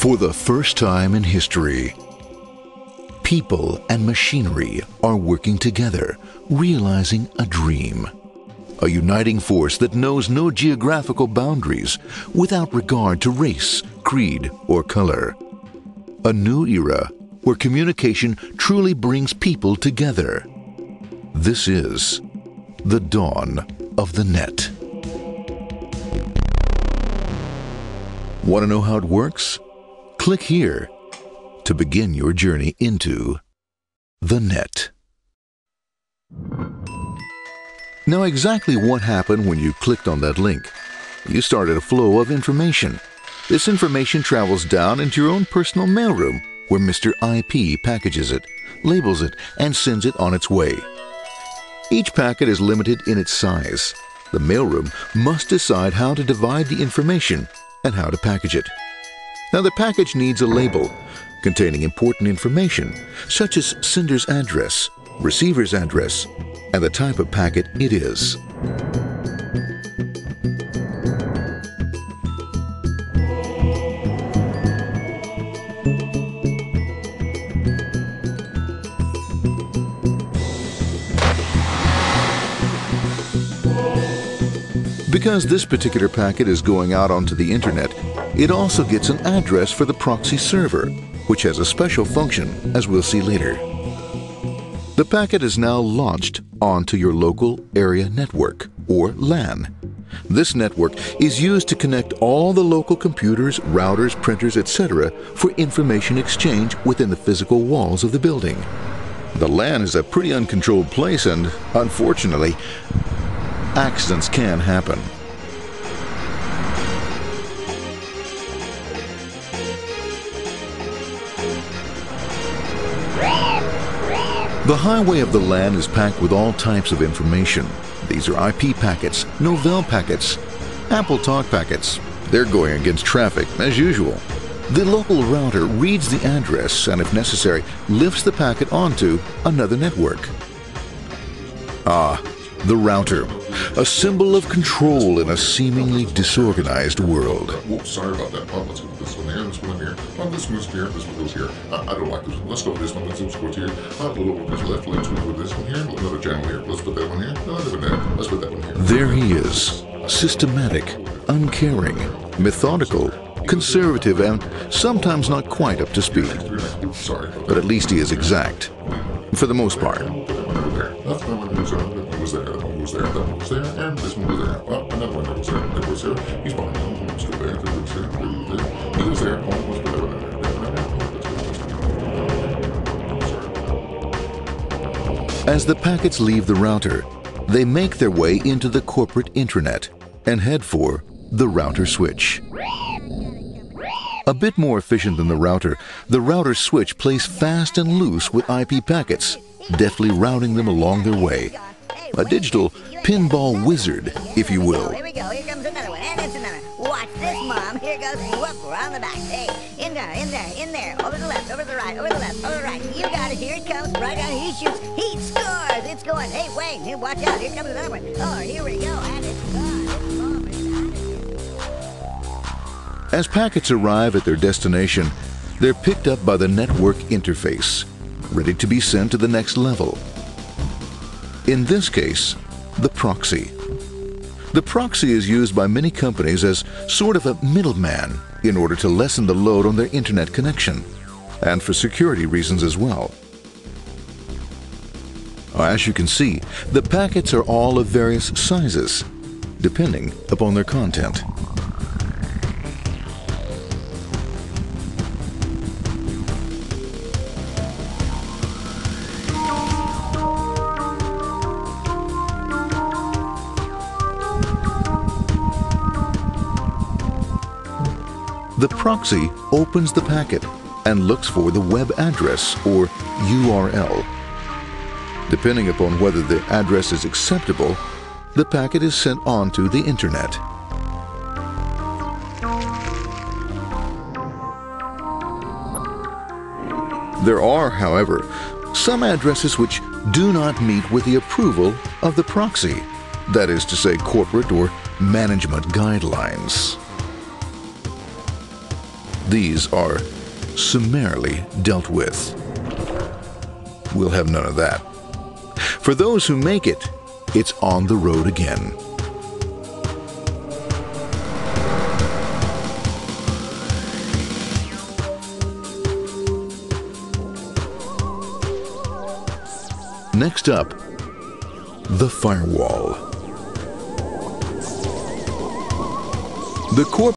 For the first time in history, people and machinery are working together, realizing a dream. A uniting force that knows no geographical boundaries without regard to race, creed, or color. A new era where communication truly brings people together. This is the dawn of the net. Want to know how it works? Click here to begin your journey into the net. Now, exactly what happened when you clicked on that link? You started a flow of information. This information travels down into your own personal mailroom, where Mr. IP packages it, labels it, and sends it on its way. Each packet is limited in its size. The mailroom must decide how to divide the information and how to package it. Now, the package needs a label containing important information, such as sender's address, receiver's address, and the type of packet it is. Because this particular packet is going out onto the internet, it also gets an address for the proxy server, which has a special function, as we'll see later. The packet is now launched onto your local area network, or LAN. This network is used to connect all the local computers, routers, printers, etc. for information exchange within the physical walls of the building. The LAN is a pretty uncontrolled place, and unfortunately, accidents can happen. The highway of the LAN is packed with all types of information. These are IP packets, Novell packets, Apple Talk packets. They're going against traffic, as usual. The local router reads the address and, if necessary, lifts the packet onto another network. The router, a symbol of control in a seemingly disorganized world. Whoops, sorry about that. Let's go with this one there, this one here. This moves here, this one goes here. I don't like this one. Let's go with this one. Let's go here. A little bit left. Let's go with this one here. Another channel here. Let's put that one here. Another one there. Let's put that one here. There he is, systematic, uncaring, methodical, conservative, and sometimes not quite up to speed. Sorry. But at least he is exact, for the most part. That one goes there. That one goes there. That one goes there. And this one goes there. Oh, another one goes there. That goes there. He's behind him. Let's go there. That goes there. He goes there. Oh, let's put that one there. As the packets leave the router, they make their way into the corporate intranet and head for the router switch. A bit more efficient than the router switch plays fast and loose with IP packets, deftly routing them along their way. A digital pinball wizard, if you will. Here we go. Here comes another one. And it's another. Watch this, Mom. Here goes. Whoop, we're on the back. Hey, in there, in there, in there. Over the left, over the right, over the left, over the right. You got it. Here it comes. Right on. He shoots. He scores. It's going. Hey, Wayne. Here, watch out. Here comes another one. Oh, here we go. And it's gone. It's gone. As packets arrive at their destination, they're picked up by the network interface, ready to be sent to the next level. In this case, the proxy. The proxy is used by many companies as sort of a middleman in order to lessen the load on their internet connection, and for security reasons as well. As you can see, the packets are all of various sizes, depending upon their content. The proxy opens the packet and looks for the web address, or URL. Depending upon whether the address is acceptable, the packet is sent on to the internet. There are, however, some addresses which do not meet with the approval of the proxy, that is to say, corporate or management guidelines. These are summarily dealt with. We'll have none of that. For those who make it, it's on the road again. Next up, the firewall. The core